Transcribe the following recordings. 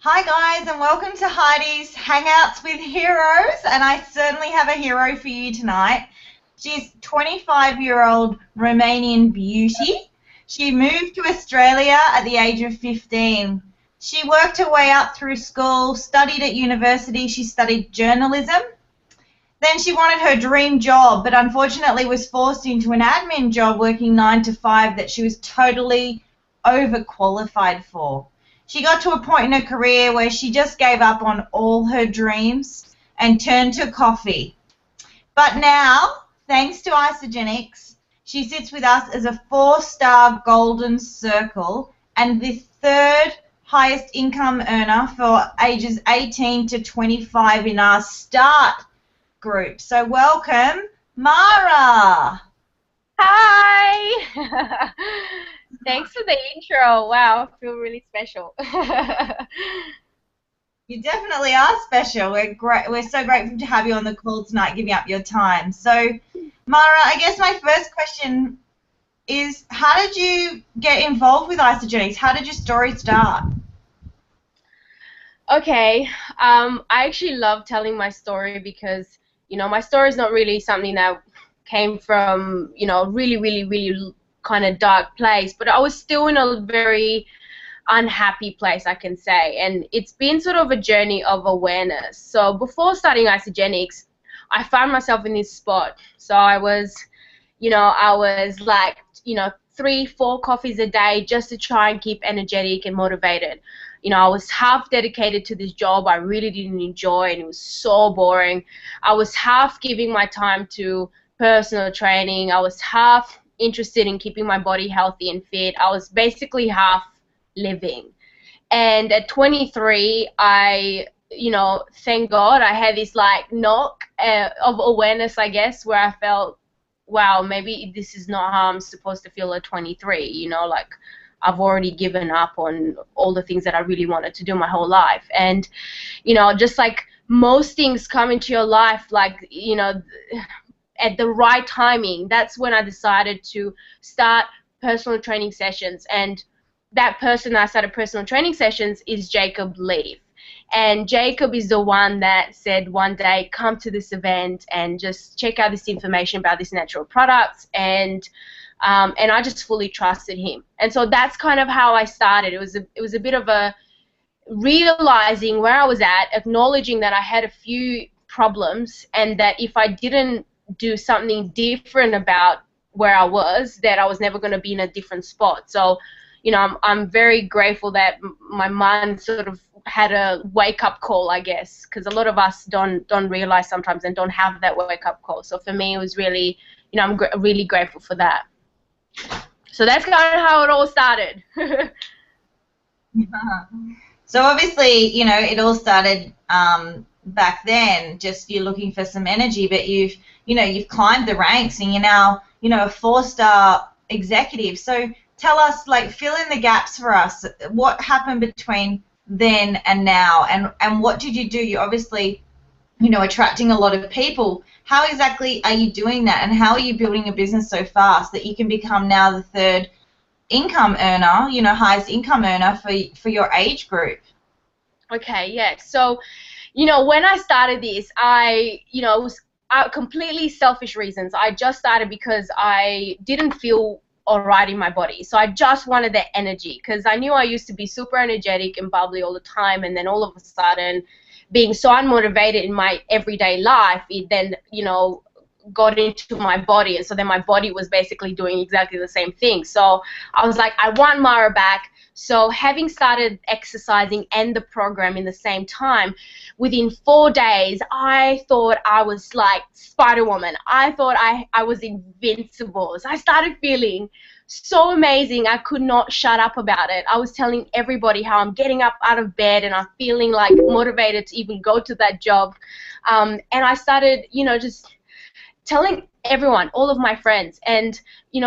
Hi guys, and welcome to Heidi's Hangouts with Heroes, and I certainly have a hero for you tonight. She's 25-year-old Romanian beauty. She moved to Australia at the age of 15. She worked her way up through school, studied at university. She studied journalism. Then she wanted her dream job, but unfortunately was forced into an admin job working 9 to 5 that she was totally overqualified for. She got to a point in her career where she just gave up on all her dreams and turned to coffee. But now, thanks to Isogenics, she sits with us as a 4-star Golden Circle and the third highest income earner for ages 18 to 25 in our start group. So welcome, Mara. Hi! Thanks for the intro. Wow, I feel really special. You definitely are special. We're so grateful to have you on the call tonight, giving up your time. So, Mara, I guess my first question is, how did you get involved with Isogenics? How did your story start? Okay, I actually love telling my story because, my story is not really something that came from, really kind of dark place, but I was still in a very unhappy place, I can say, and it's been sort of a journey of awareness. So before starting Isogenics, I found myself in this spot. So I was like, 3, 4 coffees a day just to try and keep energetic and motivated. I was half dedicated to this job I really didn't enjoy, and it was so boring. I was half giving my time to personal training. I was half interested in keeping my body healthy and fit. I was basically half living. And at 23, thank God, I had this like knock of awareness, I guess, where I felt, wow, maybe this is not how I'm supposed to feel at 23. Like I've already given up on all the things that I really wanted to do my whole life. And, just like most things come into your life, like, at the right timing, that's when I decided to start personal training sessions. And that person I started personal training sessions is Jacob Leaf. And Jacob is the one that said one day, come to this event and just check out this information about these natural products. And I just fully trusted him. And so that's kind of how I started. It was a bit of a realizing where I was at, acknowledging that I had a few problems, and that if I didn't do something different about where I was, that I was never going to be in a different spot. So, I'm very grateful that my mind sort of had a wake-up call, I guess, because a lot of us don't realize sometimes and don't have that wake-up call. So for me, it was really, I'm really grateful for that. So that's kind of how it all started. So obviously, it all started back then, just you're looking for some energy, but you've climbed the ranks and you're now, a 4-star executive. So tell us, like, fill in the gaps for us. What happened between then and now, and what did you do? You obviously, attracting a lot of people. How exactly are you doing that, and how are you building a business so fast that you can become now the third income earner, highest income earner for your age group? Okay, yeah. So, when I started this, it was completely selfish reasons. I just started because I didn't feel all right in my body. So I just wanted that energy, because I knew I used to be super energetic and bubbly all the time, and then all of a sudden, being so unmotivated in my everyday life, it then, got into my body, and so then my body was basically doing exactly the same thing. So I was like, I want Mara back. So having started exercising and the program in the same time, within 4 days, I thought I was like Spider-Woman. I thought I was invincible. So I started feeling so amazing. I could not shut up about it. I was telling everybody how I'm getting up out of bed and I'm feeling like motivated to even go to that job. And I started, just telling everyone, all of my friends. And,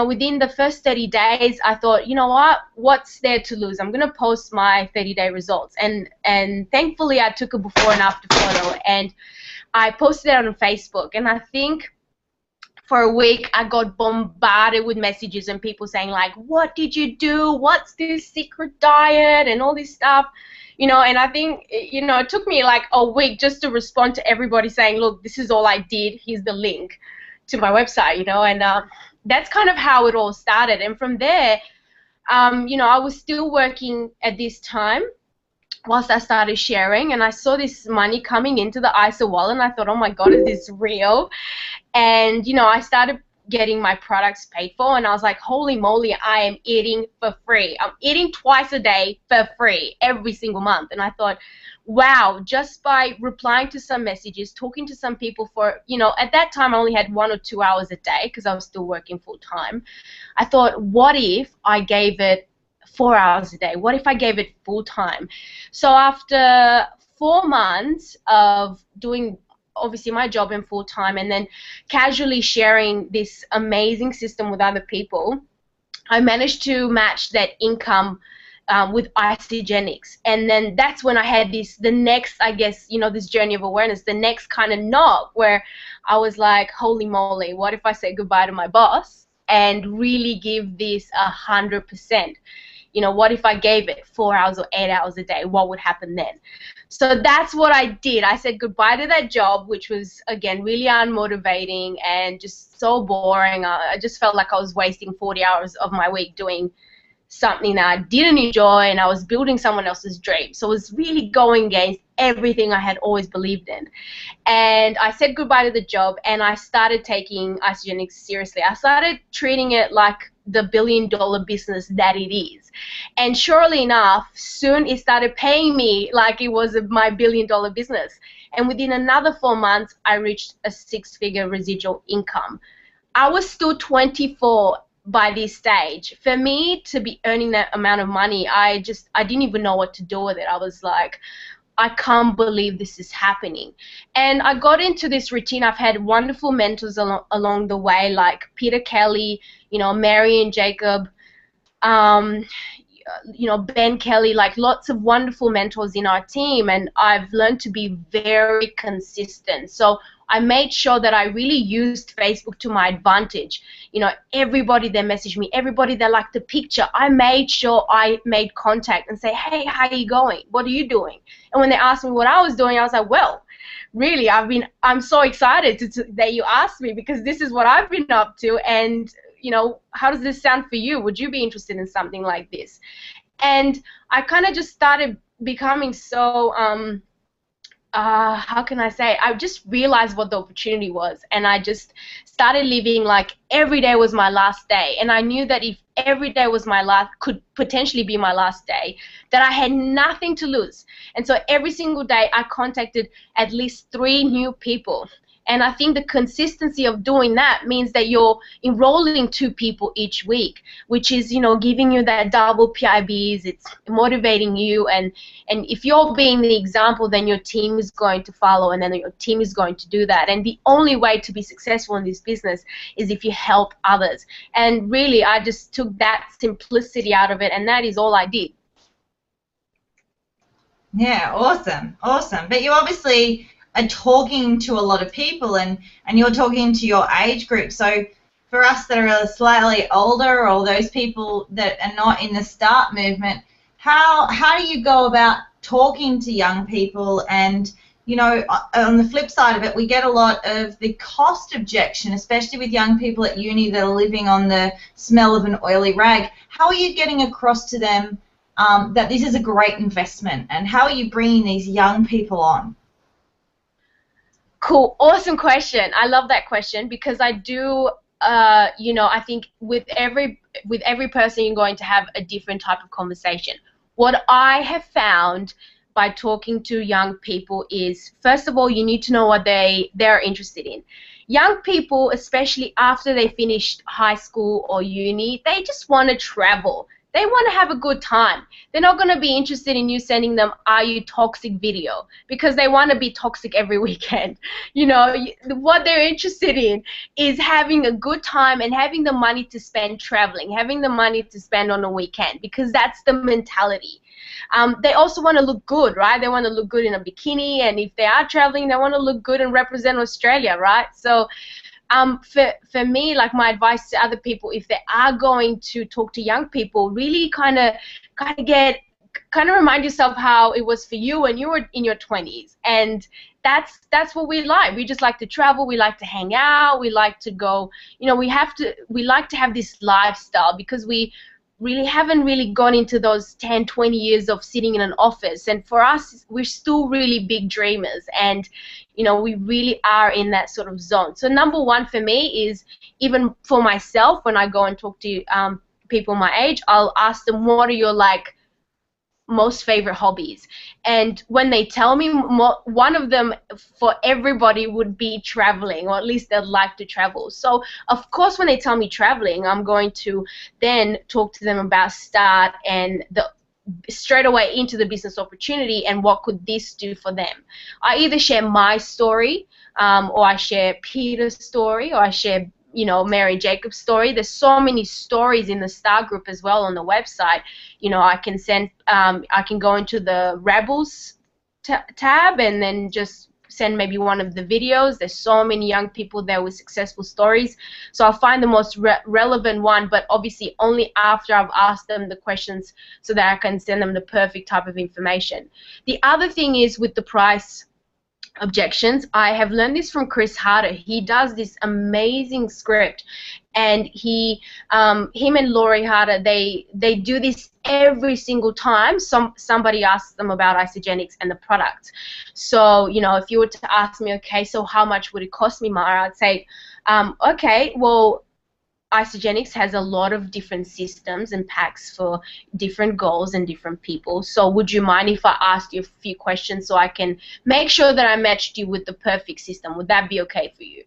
within the first 30 days, I thought, what's there to lose? I'm going to post my 30-day results. And thankfully, I took a before and after photo, and I posted it on Facebook. And I think for a week, I got bombarded with messages and people saying like, what did you do? What's this secret diet? And all this stuff. And I think, it took me like a week just to respond to everybody saying, look, this is all I did. Here's the link to my website, and that's kind of how it all started. And from there, I was still working at this time whilst I started sharing, and I saw this money coming into the ISA wallet, and I thought, oh my God, is this real? And, I started getting my products paid for, and I was like, holy moly, I am eating for free. I'm eating twice a day for free every single month. And I thought, wow, just by replying to some messages, talking to some people for, at that time I only had 1 or 2 hours a day because I was still working full time. I thought, what if I gave it 4 hours a day? What if I gave it full time? So after 4 months of doing obviously my job in full time and then casually sharing this amazing system with other people, I managed to match that income with Isagenix. And then that's when I had the next, I guess, this journey of awareness, the next kind of knock where I was like, holy moly, what if I say goodbye to my boss and really give this 100%? What if I gave it 4 hours or 8 hours a day? What would happen then? So that's what I did. I said goodbye to that job, which was, again, really unmotivating and just so boring. I just felt like I was wasting 40 hours of my week doing something that I didn't enjoy, and I was building someone else's dream. So it was really going against everything I had always believed in. And I said goodbye to the job, and I started taking Isagenix seriously. I started treating it like the billion-dollar business that it is. And surely enough, soon it started paying me like it was my billion-dollar business. And within another 4 months, I reached a 6-figure residual income. I was still 24 by this stage. For me to be earning that amount of money, I didn't even know what to do with it. I was like, I can't believe this is happening. And I got into this routine. I've had wonderful mentors along the way, like Peter Kelly, Mary and Jacob, Ben Kelly, like lots of wonderful mentors in our team, and I've learned to be very consistent. So I made sure that I really used Facebook to my advantage. Everybody that messaged me, everybody that liked the picture, I made sure I made contact and say, hey, how are you going? What are you doing? And when they asked me what I was doing, I was like, well, really, I'm so excited that you asked me, because this is what I've been up to, and how does this sound for you? Would you be interested in something like this? And I kind of just started becoming so, how can I say, I just realized what the opportunity was, and I just started living like every day was my last day. And I knew that if every day was could potentially be my last day, that I had nothing to lose. And so every single day I contacted at least 3 new people. And I think the consistency of doing that means that you're enrolling 2 people each week, which is, giving you that double PIBs. It's motivating you. And if you're being the example, then your team is going to follow, and then your team is going to do that. And the only way to be successful in this business is if you help others. And really, I just took that simplicity out of it, and that is all I did. Yeah, awesome. But you obviously are talking to a lot of people, and you're talking to your age group. So for us that are slightly older, or those people that are not in the START movement, how do you go about talking to young people? And on the flip side of it, we get a lot of the cost objection, especially with young people at uni that are living on the smell of an oily rag. How are you getting across to them that this is a great investment, and how are you bringing these young people on? Cool, awesome question. I love that question, because I do, I think with every person you're going to have a different type of conversation. What I have found by talking to young people is, first of all, you need to know what they're interested in. Young people, especially after they finish high school or uni, they just want to travel. They want to have a good time. They're not going to be interested in you sending them, are you toxic video, because they want to be toxic every weekend. What they're interested in is having a good time and having the money to spend traveling, having the money to spend on a weekend, because that's the mentality. They also want to look good, right? They want to look good in a bikini, and if they are traveling, they want to look good and represent Australia, right? So For me, like my advice to other people, if they are going to talk to young people, really kind of remind yourself how it was for you when you were in your 20s. And that's what we like. We just like to travel, we like to hang out, we like to go, we like to have this lifestyle, because we really haven't really gone into those 10, 20 years of sitting in an office. And for us, we're still really big dreamers, and we really are in that sort of zone. So number one for me is, even for myself, when I go and talk to people my age, I'll ask them, what are your most favorite hobbies? And when they tell me, one of them for everybody would be traveling, or at least they'd like to travel. So of course, when they tell me traveling, I'm going to then talk to them about start and straight away into the business opportunity and what could this do for them. I either share my story, or I share Peter's story, or I share Mary Jacob's story. There's so many stories in the Star Group as well on the website. I can send, I can go into the Rebels tab and then just send maybe one of the videos. There's so many young people there with successful stories. So I'll find the most relevant one, but obviously only after I've asked them the questions so that I can send them the perfect type of information. The other thing is with the price objections. I have learned this from Chris Harder. He does this amazing script, and him and Laurie Harder, they do this every single time somebody asks them about Isagenix and the product. So if you were to ask me, okay, so how much would it cost me, Mara? I'd say, okay, well, Isagenix has a lot of different systems and packs for different goals and different people. So would you mind if I asked you a few questions so I can make sure that I matched you with the perfect system? Would that be okay for you?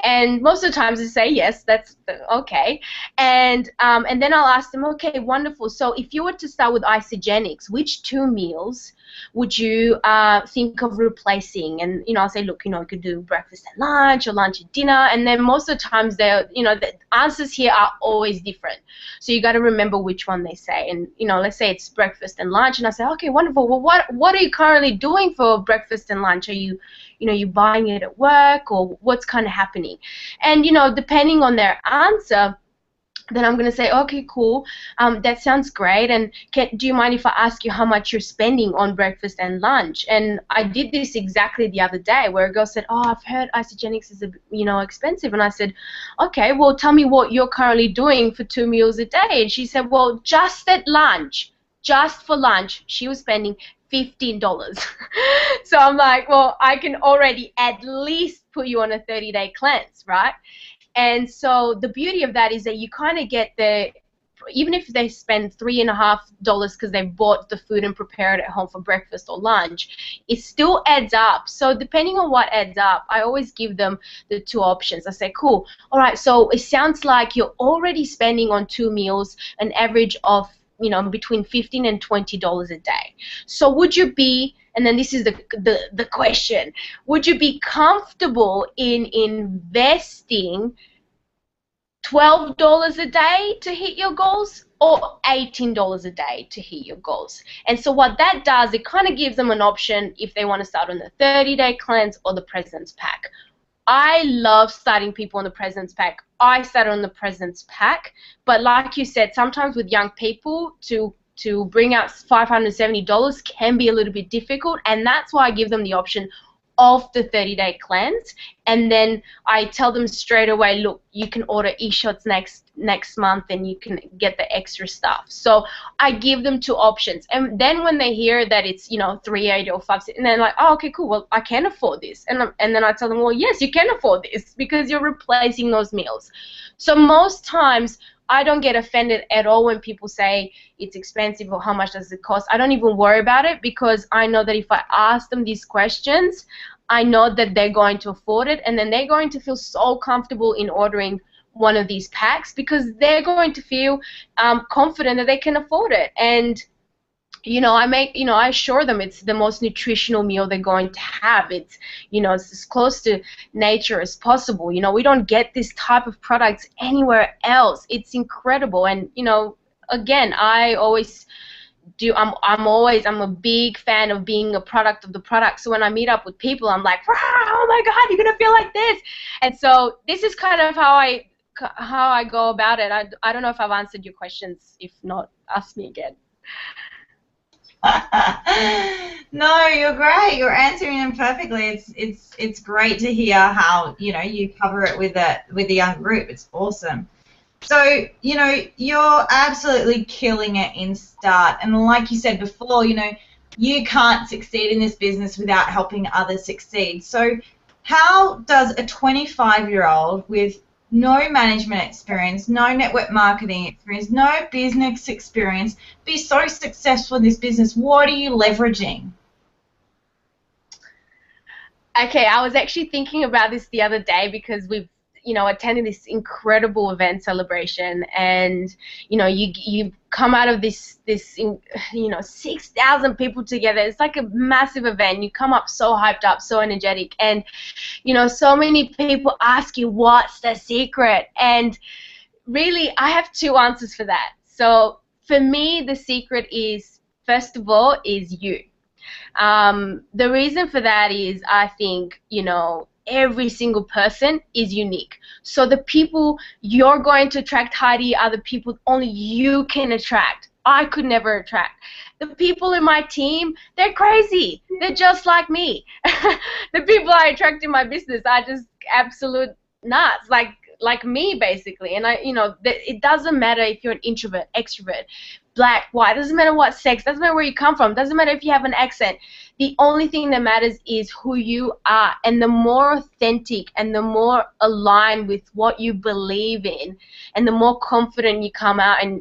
And most of the times they say yes, that's okay. And then I'll ask them, okay, wonderful. So if you were to start with Isagenix, which 2 meals would you think of replacing? And I'll say, look, you could do breakfast and lunch, or lunch and dinner. And then most of the times the answers here are always different. So you got to remember which one they say. And let's say it's breakfast and lunch, and I say, okay, wonderful. Well, what are you currently doing for breakfast and lunch? Are you you buying it at work, or what's kind of happening? And depending on their answer, then I'm going to say, okay, cool, that sounds great, and do you mind if I ask you how much you're spending on breakfast and lunch? And I did this exactly the other day, where a girl said, oh, I've heard Isagenix is expensive. And I said, okay, well, tell me what you're currently doing for 2 meals a day. And she said, well, just at lunch, just for lunch, she was spending $15. So I'm like, well, I can already at least put you on a 30-day cleanse, right? And so the beauty of that is that you kind of get even if they spend $3.50 because they've bought the food and prepared it at home for breakfast or lunch, it still adds up. So depending on what adds up, I always give them the 2 options. I say, cool, all right, so it sounds like you're already spending on 2 meals an average of between $15 and $20 a day. So would you be, and then this is the question, would you be comfortable in investing $12 a day to hit your goals, or $18 a day to hit your goals? And so what that does, it kind of gives them an option if they want to start on the 30-day cleanse or the President's Pack. I love starting people on the President's Pack. I started on the President's Pack, but like you said, sometimes with young people to bring out $570 can be a little bit difficult, and that's why I give them the option of the 30-day cleanse. And then I tell them straight away, look, you can order e-shots next month and you can get the extra stuff. So I give them 2 options. And then when they hear that it's, $380 or $560, and they're like, oh, okay, cool, well, I can afford this. And then I tell them, well, yes, you can afford this because you're replacing those meals. So most times I don't get offended at all when people say it's expensive or how much does it cost. I don't even worry about it, because I know that if I ask them these questions, I know that they're going to afford it, and then they're going to feel so comfortable in ordering one of these packs because they're going to feel confident that they can afford it. And I assure them it's the most nutritional meal they're going to have. It's, it's as close to nature as possible. We don't get this type of products anywhere else. It's incredible. And, again, I always do, I'm a big fan of being a product of the product. So when I meet up with people, I'm like, oh my God, you're gonna feel like this. And so this is kind of how I go about it. I don't know if I've answered your questions. If not, ask me again. No, you're great. You're answering them perfectly. It's great to hear how you cover it with a young group. It's awesome. So you're absolutely killing it in Start, and like you said before, you can't succeed in this business without helping others succeed. So how does a 25-year-old with no management experience, no network marketing experience, no business experience be so successful in this business? What are you leveraging? Okay, I was actually thinking about this the other day because we've attended this incredible event celebration, and you come out of this 6,000 people together. It's like a massive event. You come up so hyped up, so energetic, and so many people ask you what's the secret, and really I have two answers for that. So for me, the secret is, first of all, is you. The reason for that is I think, every single person is unique. So the people you're going to attract, Heidi, are the people only you can attract. I could never attract. The people in my team, they're crazy. They're just like me. The people I attract in my business are just absolute nuts, like me, basically. And it doesn't matter if you're an introvert, extrovert, black, white, doesn't matter what sex, doesn't matter where you come from, doesn't matter if you have an accent. The only thing that matters is who you are, and the more authentic and the more aligned with what you believe in, and the more confident you come out and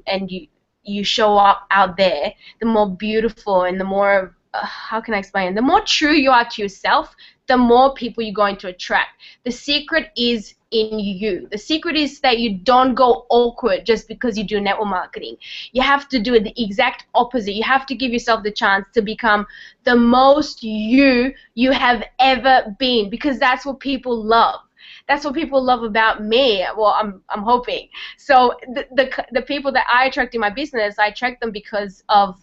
you show up out there, the more beautiful and the more how can I explain? The more true you are to yourself, the more people you're going to attract. The secret is in you. The secret is that you don't go awkward just because you do network marketing. You have to do it the exact opposite. You have to give yourself the chance to become the most you have ever been, because that's what people love. That's what people love about me. Well, I'm hoping. So the people that I attract in my business, I attract them because of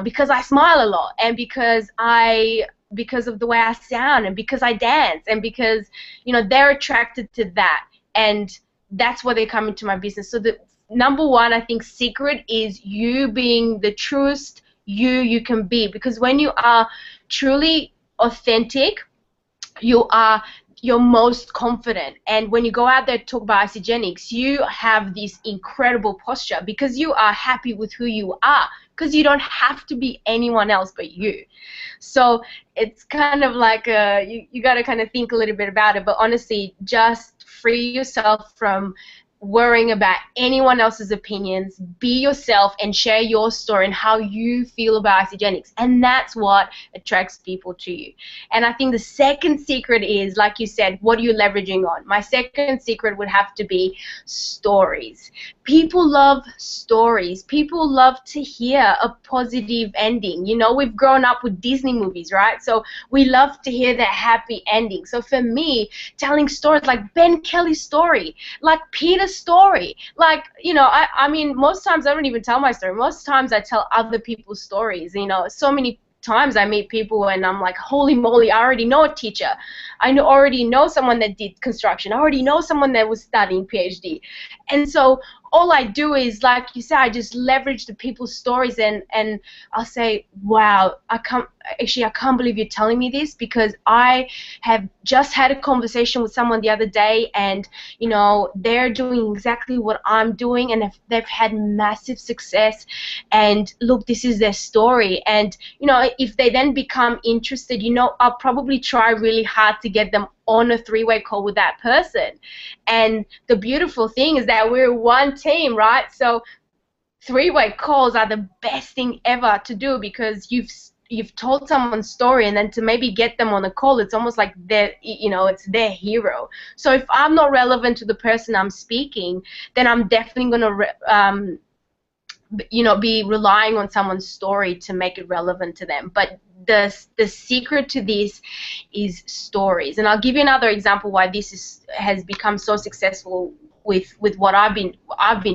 because I smile a lot, and because of the way I sound, and because I dance, and because they're attracted to that, and that's why they come into my business. So the number one, I think, secret is you being the truest you can be, because when you are truly authentic, you're most confident. And when you go out there to talk about Isagenix, you have this incredible posture because you are happy with who you are, because you don't have to be anyone else but you. So it's kind of like you got to kind of think a little bit about it, but honestly, just free yourself from worrying about anyone else's opinions. Be yourself and share your story and how you feel about Isagenix, and that's what attracts people to you. And I think the second secret is, like you said, what are you leveraging on? My second secret would have to be stories. People love stories. People love to hear a positive ending. We've grown up with Disney movies, right? So we love to hear that happy ending. So for me, telling stories like Ben Kelly's story, like Peter's story, like I mean, most times I don't even tell my story. Most times I tell other people's stories. So many times I meet people and I'm like, holy moly, I already know a teacher. I already know someone that did construction. I already know someone that was studying PhD. And so all I do is, like you said, I just leverage the people's stories, and I'll say, wow, I can't believe you're telling me this, because I have just had a conversation with someone the other day, and they're doing exactly what I'm doing, and they've had massive success, and look, this is their story. And if they then become interested, I'll probably try really hard to get them on a three-way call with that person. And the beautiful thing is that we're one team, right? So three-way calls are the best thing ever to do, because you've told someone's story, and then to maybe get them on a call, it's almost like it's their hero. So if I'm not relevant to the person I'm speaking, then I'm definitely going to be relying on someone's story to make it relevant to them. But the secret to this is stories. And I'll give you another example why this has become so successful with what I've been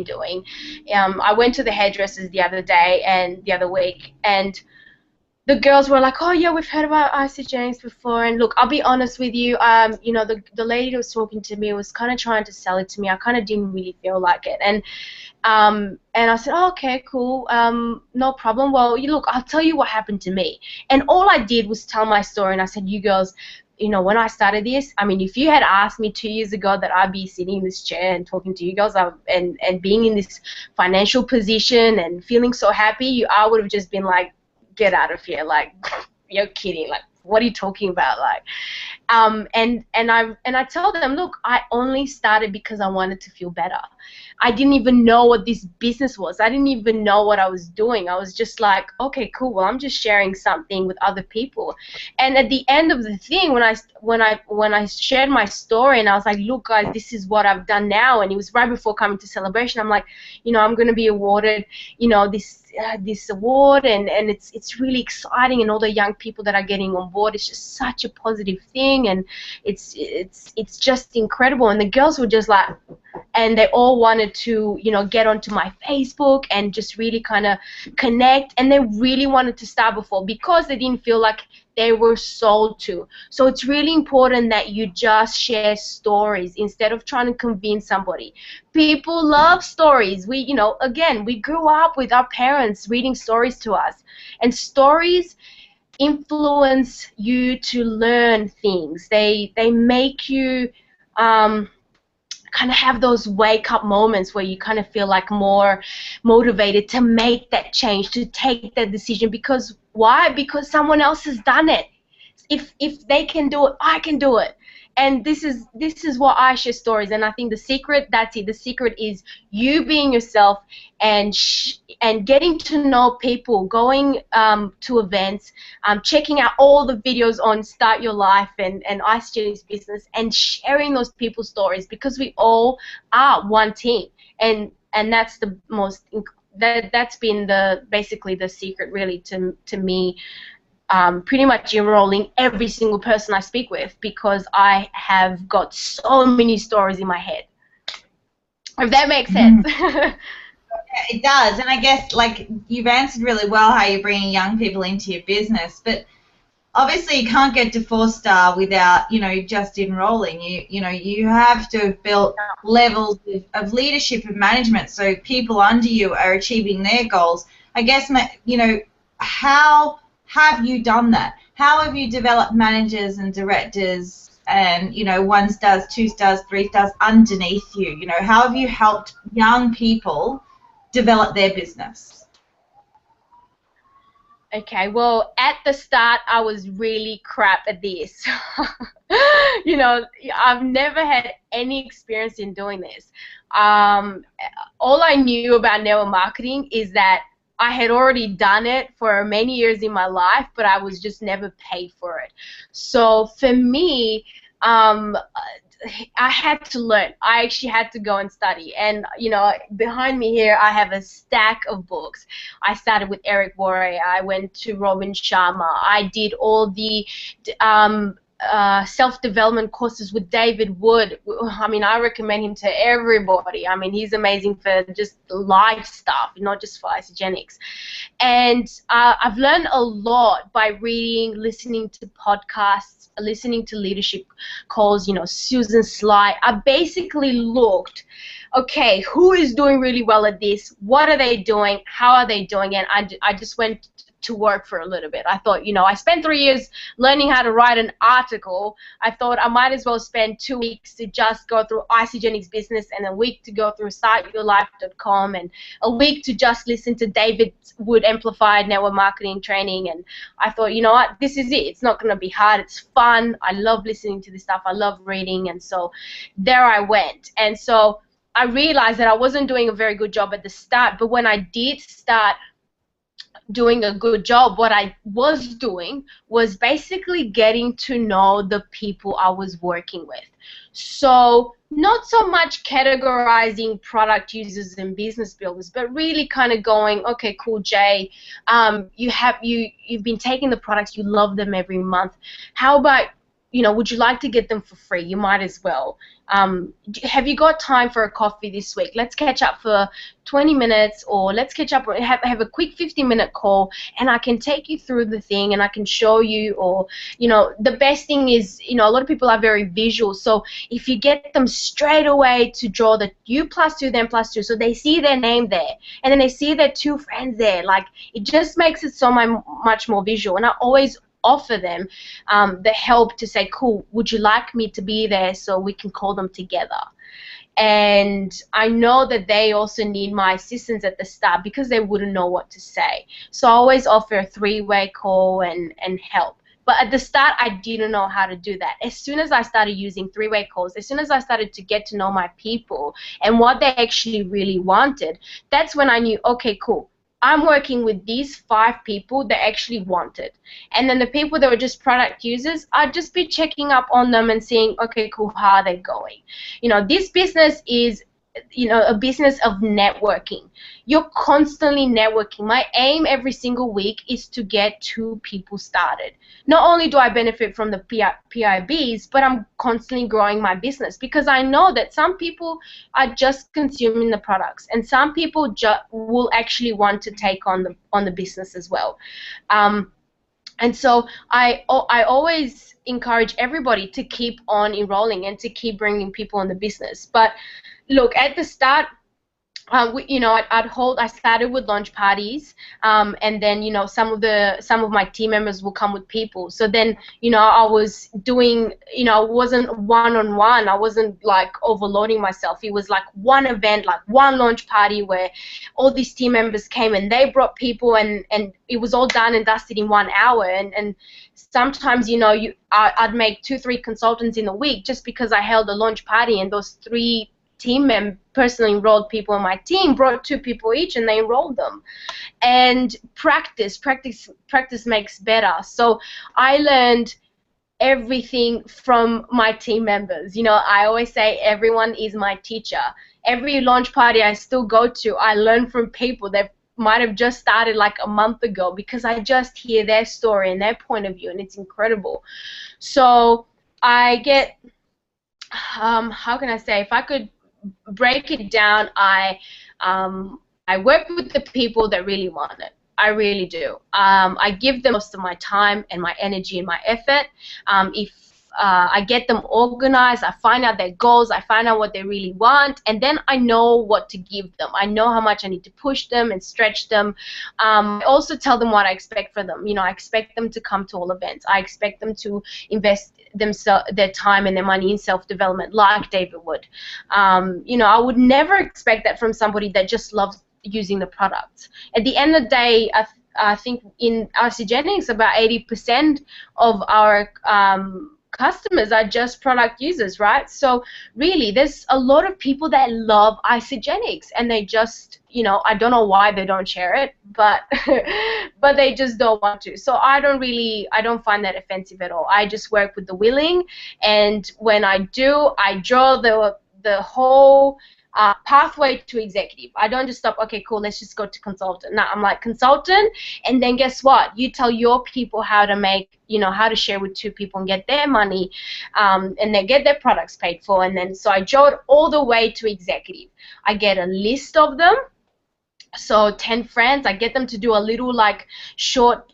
doing. I went to the hairdressers the other week, and the girls were like, oh yeah, we've heard about Isagenix before. And look, I'll be honest with you, you know, the lady who was talking to me was kind of trying to sell it to me. I kind of didn't really feel like it. And I said, oh, okay, cool, no problem. Well, look, I'll tell you what happened to me. And all I did was tell my story, and I said, you girls, you know, when I started this, I mean, if you had asked me 2 years ago that I'd be sitting in this chair and talking to you girls and being in this financial position and feeling so happy, I would have just been like, get out of here, like, you're kidding, like, what are you talking about, like, and I told them, look, I only started because I wanted to feel better. I didn't even know what this business was. I didn't even know what I was doing. I was just like, okay, cool. Well, I'm just sharing something with other people. And at the end of the thing, when I shared my story and I was like, look, guys, this is what I've done now. And it was right before coming to Celebration. I'm like, you know, I'm going to be awarded, you know, this award, and it's really exciting, and all the young people that are getting on board, it's just such a positive thing, and it's just incredible. And the girls were just like, and they all wanted to, you know, get onto my Facebook and just really kind of connect, and they really wanted to start before because they didn't feel like they were sold to. So it's really important that you just share stories instead of trying to convince somebody. People love stories. We, you know, again, we grew up with our parents reading stories to us, and stories influence you to learn things. They make you kind of have those wake-up moments where you kind of feel like more motivated to make that change, to take that decision. Because why? Because someone else has done it. If they can do it, I can do it. And this is what I share stories. And I think the secret, that's it. The secret is you being yourself and getting to know people, going to events, checking out all the videos on Start Your Life and Isagenix Business, and sharing those people's stories, because we all are one team. And that's the most, that's been basically the secret really to me. Pretty much enrolling every single person I speak with, because I have got so many stories in my head. If that makes sense. It does, and I guess, like, you've answered really well how you're bringing young people into your business, but obviously you can't get to 4-star without, you know, just enrolling. You know, you have to have built levels of leadership and management so people under you are achieving their goals. I guess, you know, how have you done that? How have you developed managers and directors and, you know, 1 stars, 2 stars, 3 stars underneath you? You know, how have you helped young people develop their business? Okay, well, at the start, I was really crap at this. You know, I've never had any experience in doing this. All I knew about network marketing is that I had already done it for many years in my life, but I was just never paid for it. So for me, I had to learn. I actually had to go and study. And, you know, behind me here, I have a stack of books. I started with Eric Worre. I went to Robin Sharma. I did all the self-development courses with David Wood. I mean, I recommend him to everybody. I mean, he's amazing for just life stuff, not just for Isagenix. And I've learned a lot by reading, listening to podcasts, listening to leadership calls, you know, Susan Sly. I basically looked, okay, who is doing really well at this? What are they doing? How are they doing it? I just went to work for a little bit. I thought, you know, I spent 3 years learning how to write an article. I thought I might as well spend 2 weeks to just go through Isagenix Business, and a week to go through startyourlife.com, and a week to just listen to David Wood Amplified Network Marketing Training. And I thought, you know what, this is it. It's not going to be hard. It's fun. I love listening to this stuff. I love reading. And so there I went. And so I realized that I wasn't doing a very good job at the start, but when I did start doing a good job, what I was doing was basically getting to know the people I was working with. So not so much categorizing product users and business builders, but really kind of going, okay, cool, Jay, you've been taking the products, you love them every month. How about would you like to get them for free? You might as well. Have you got time for a coffee this week? Let's catch up for 20 minutes, or let's catch up, have a quick 15-minute call, and I can take you through the thing, and I can show you. Or, the best thing is, a lot of people are very visual, so if you get them straight away to draw the you plus 2, them plus 2, so they see their name there, and then they see their 2 friends there, like, it just makes it so much more visual. And I always offer them the help to say, cool, would you like me to be there so we can call them together? And I know that they also need my assistance at the start because they wouldn't know what to say. So I always offer a 3-way call and help. But at the start, I didn't know how to do that. As soon as I started using 3-way calls, as soon as I started to get to know my people and what they actually really wanted, that's when I knew, okay, cool, I'm working with these 5 people that actually want it. And then the people that were just product users, I'd just be checking up on them and seeing, okay, cool, how are they going? This business is, a business of networking. You're constantly networking. My aim every single week is to get 2 people started. Not only do I benefit from the PIBs, but I'm constantly growing my business because I know that some people are just consuming the products, and some people will actually want to take on the business as well. And so I always encourage everybody to keep on enrolling and to keep bringing people in the business. But look, at the start, I started with launch parties, and then some of my team members will come with people. So then I was doing, it wasn't one-on-one. I wasn't like overloading myself. It was like one event, like one launch party where all these team members came and they brought people, and it was all done and dusted in 1 hour. And sometimes I'd make 2-3 consultants in a week just because I held a launch party, and those 3 personally enrolled people on my team brought 2 people each, and they enrolled them. And practice makes better. So I learned everything from my team members. I always say everyone is my teacher. Every launch party I still go to, I learn from people that might have just started like a month ago, because I just hear their story and their point of view, and it's incredible. So I get, how can I say, if I could break it down, I work with the people that really want it. I really do. I give them most of my time and my energy and my effort. If I get them organized, I find out their goals, I find out what they really want, and then I know what to give them. I know how much I need to push them and stretch them. I also tell them what I expect from them. I expect them to come to all events. I expect them to invest their time and their money in self-development, like David would. I would never expect that from somebody that just loves using the products. At the end of the day, I think in Isagenix, about 80% of our customers are just product users, right? So really, there's a lot of people that love Isagenix, and they just, I don't know why they don't share it, but but they just don't want to. So I don't find that offensive at all. I just work with the willing, and when I do, I draw the whole pathway to executive. I don't just stop, okay, cool, let's just go to consultant. No, I'm like, consultant, and then guess what? You tell your people how to make, how to share with 2 people and get their money, and they get their products paid for. And then, so I draw it all the way to executive. I get a list of them. So 10 friends, I get them to do a little like short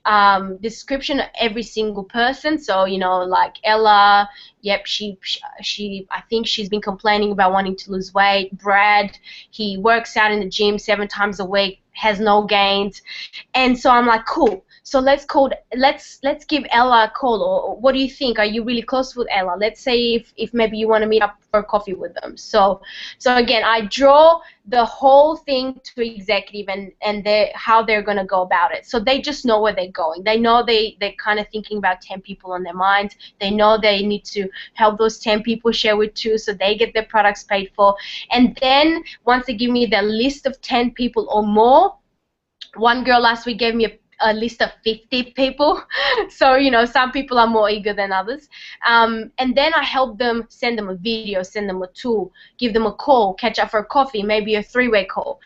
description of every single person. So like Ella, yep, she I think she's been complaining about wanting to lose weight. Brad, he works out in the gym 7 times a week, has no gains. And so I'm like, cool. So let's give Ella a call, or what do you think? Are you really close with Ella? Let's say if maybe you want to meet up for coffee with them. So again, I draw the whole thing to executive and how they're going to go about it. So they just know where they're going. They know they're kind of thinking about 10 people on their minds. They know they need to help those 10 people share with 2 so they get their products paid for. And then once they give me the list of 10 people or more, one girl last week gave me a list of 50 people. So some people are more eager than others, and then I help them, send them a video, send them a tool, give them a call, catch up for a coffee, maybe a 3-way call.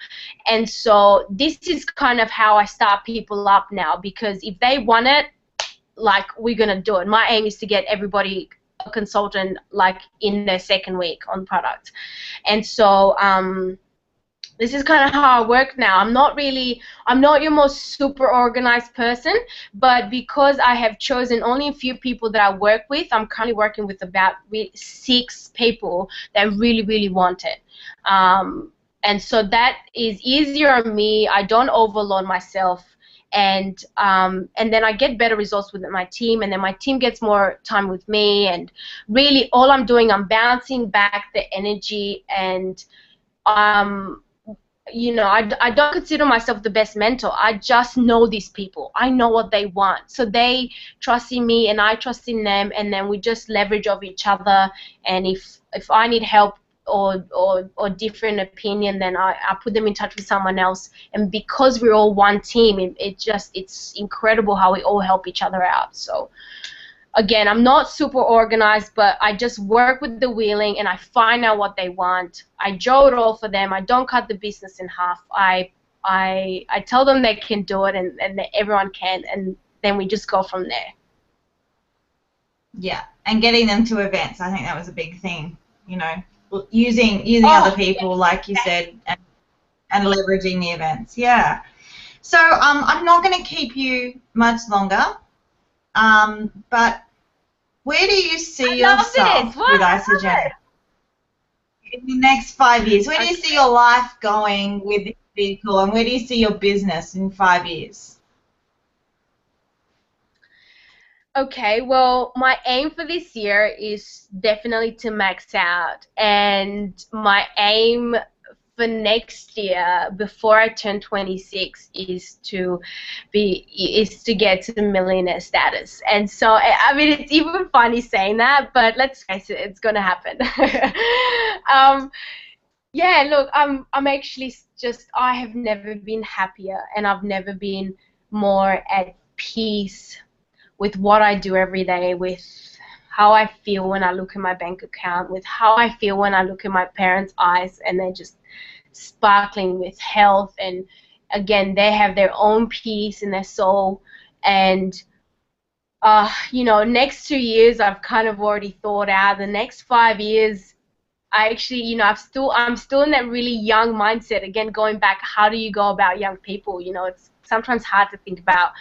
And so this is kind of how I start people up now, because if they want it, like, we're gonna do it. My aim is to get everybody a consultant like in their second week on product. And so this is kind of how I work now. I'm not your most super organized person, but because I have chosen only a few people that I work with, I'm currently working with about 6 people that really, really want it. And so that is easier on me. I don't overload myself. And then I get better results with my team, and then my team gets more time with me. And really, all I'm doing, I'm bouncing back the energy. And you know, I don't consider myself the best mentor. I just know these people. I know what they want. So they trust in me and I trust in them, and then we just leverage off each other. And if I need help or different opinion, then I put them in touch with someone else. And because we're all one team, it's incredible how we all help each other out. So again, I'm not super organized, but I just work with the wheeling and I find out what they want. I draw it all for them. I don't cut the business in half. I tell them they can do it, and that everyone can, and then we just go from there. Yeah, and getting them to events, I think that was a big thing, you know, using other people, like you said, and leveraging the events. Yeah. So I'm not going to keep you much longer, but where do you see yourself with Isagenix in the next 5 years? Where do you see your life going with this vehicle, and where do you see your business in 5 years? Okay, well, my aim for this year is definitely to max out, and my aim for next year, before I turn 26, is to get to the millionaire status. And so, I mean, it's even funny saying that, but let's face it, it's gonna happen. Yeah, look, I'm actually just, I have never been happier, and I've never been more at peace with what I do every day, with how I feel when I look at my bank account, with how I feel when I look at my parents' eyes and they're just sparkling with health. And again, they have their own peace in their soul. And you know, next 2 years I've kind of already thought out. The next 5 years, I actually, you know, I'm still in that really young mindset. Again, going back, how do you go about young people? You know, it's sometimes hard to think about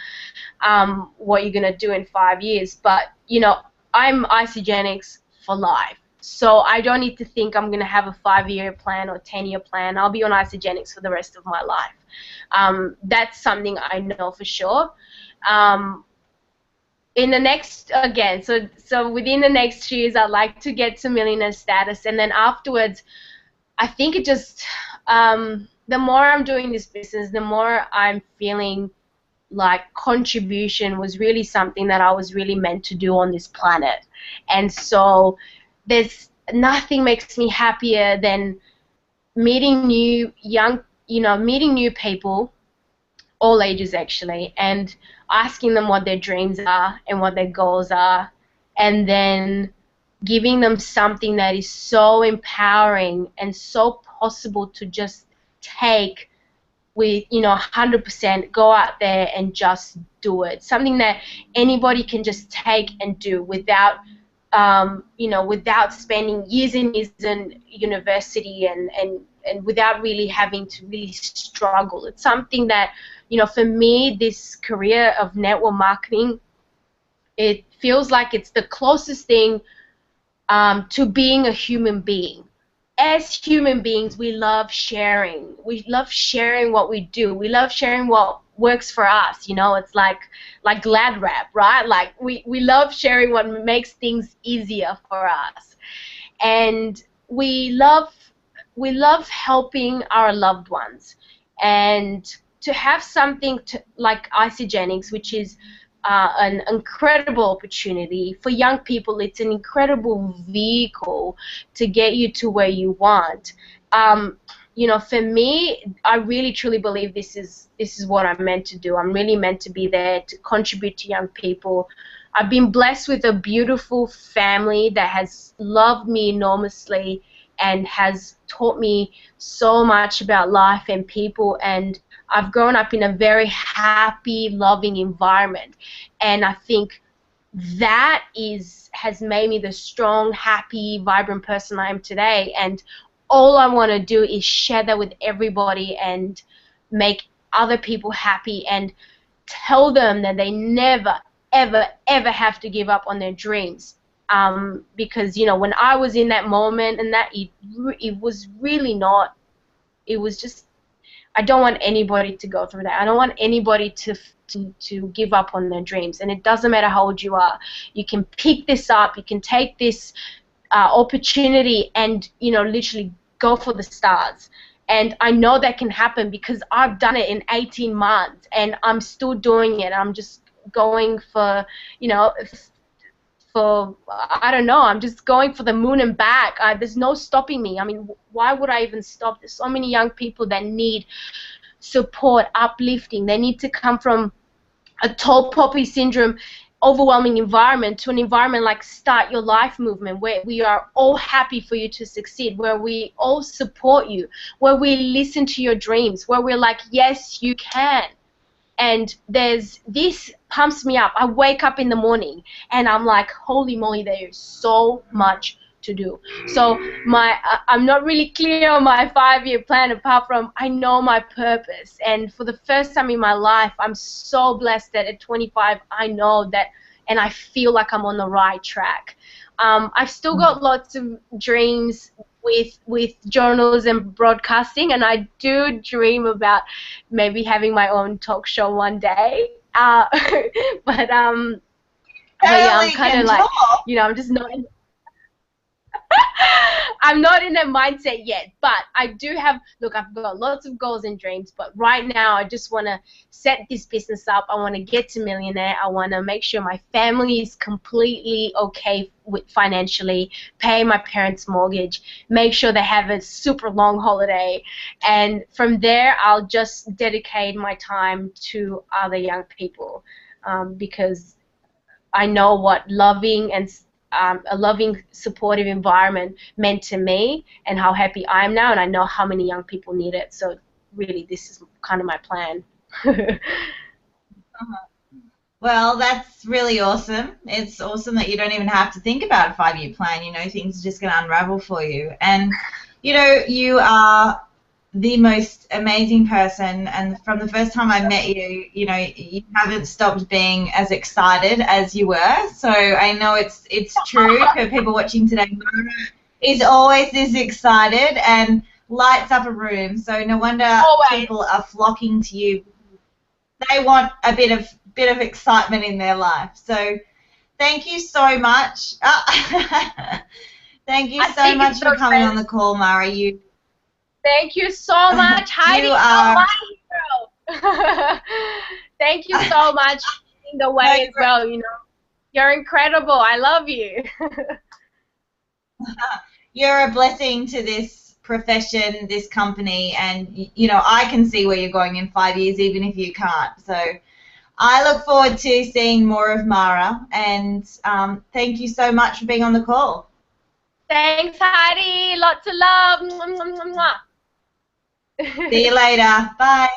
what you're gonna do in 5 years. But you know, I'm Isagenix for life, so I don't need to think I'm gonna have a 5-year plan or 10-year plan. I'll be on Isagenix for the rest of my life. That's something I know for sure. In the next, again, so within the next 2 years, I'd like to get to millionaire status, and then afterwards, I think it just, the more I'm doing this business, the more I'm feeling like contribution was really something that I was really meant to do on this planet. And so there's nothing makes me happier than meeting new people, all ages actually, and asking them what their dreams are and what their goals are, and then giving them something that is so empowering and so possible to just take with, you know, 100%, go out there and just do it. Something that anybody can just take and do without, you know, without spending years and years in university and without really having to really struggle. It's something that, you know, for me, this career of network marketing, it feels like it's the closest thing to being a human being. As human beings, we love sharing. We love sharing what we do. We love sharing what works for us. You know, it's like Glad Wrap, right? Like we love sharing what makes things easier for us. And we love helping our loved ones. And to have something like Isagenix, which is an incredible opportunity for young people. It's an incredible vehicle to get you to where you want. You know, for me, I really truly believe this is what I'm meant to do. I'm really meant to be there to contribute to young people. I've been blessed with a beautiful family that has loved me enormously and has taught me so much about life and people, and I've grown up in a very happy, loving environment. And I think that has made me the strong, happy, vibrant person I am today. And all I want to do is share that with everybody and make other people happy and tell them that they never, ever, ever have to give up on their dreams. Because, you know, when I was in that moment, and that it was really not, it was just, I don't want anybody to go through that. I don't want anybody to give up on their dreams. And it doesn't matter how old you are. You can pick this up. You can take this opportunity and, you know, literally go for the stars. And I know that can happen because I've done it in 18 months and I'm still doing it. I'm just going for, you know, I don't know, I'm just going for the moon and back. There's no stopping me. I mean, why would I even stop? There's so many young people that need support, uplifting. They need to come from a tall poppy syndrome, overwhelming environment to an environment like Start Your Life movement, where we are all happy for you to succeed, where we all support you, where we listen to your dreams, where we're like, yes, you can. And this pumps me up. I wake up in the morning and I'm like, holy moly, there is so much to do. So I'm not really clear on my 5-year plan, apart from I know my purpose. And for the first time in my life, I'm so blessed that at 25 I know that, and I feel like I'm on the right track. I've still got lots of dreams with journalism, broadcasting, and I do dream about maybe having my own talk show one day. But yeah, I'm kind of like, you know, I'm just not. I'm not in that mindset yet, but I do have, look, I've got lots of goals and dreams, but right now I just want to set this business up. I want to get to millionaire. I want to make sure my family is completely okay with financially, pay my parents' mortgage, make sure they have a super long holiday, and from there I'll just dedicate my time to other young people, because I know what loving and a loving, supportive environment meant to me and how happy I am now, and I know how many young people need it. So really, this is kind of my plan. Well, that's really awesome. It's awesome that you don't even have to think about a 5-year plan. You know, things are just going to unravel for you. And, you know, you are the most amazing person, and from the first time I met you, you know, you haven't stopped being as excited as you were. So I know it's true for people watching today. Mara is always this excited and lights up a room. So no wonder people are flocking to you. They want a bit of excitement in their life. So thank you so much. Thank you so much for coming on the call, Mara. Thank you so much, Heidi. You are my hero. Thank you so much for leading the way as well. You know, you're incredible. I love you. You're a blessing to this profession, this company, and you know, I can see where you're going in 5 years, even if you can't. So I look forward to seeing more of Mara, and thank you so much for being on the call. Thanks, Heidi. Lots of love. See you later. Bye.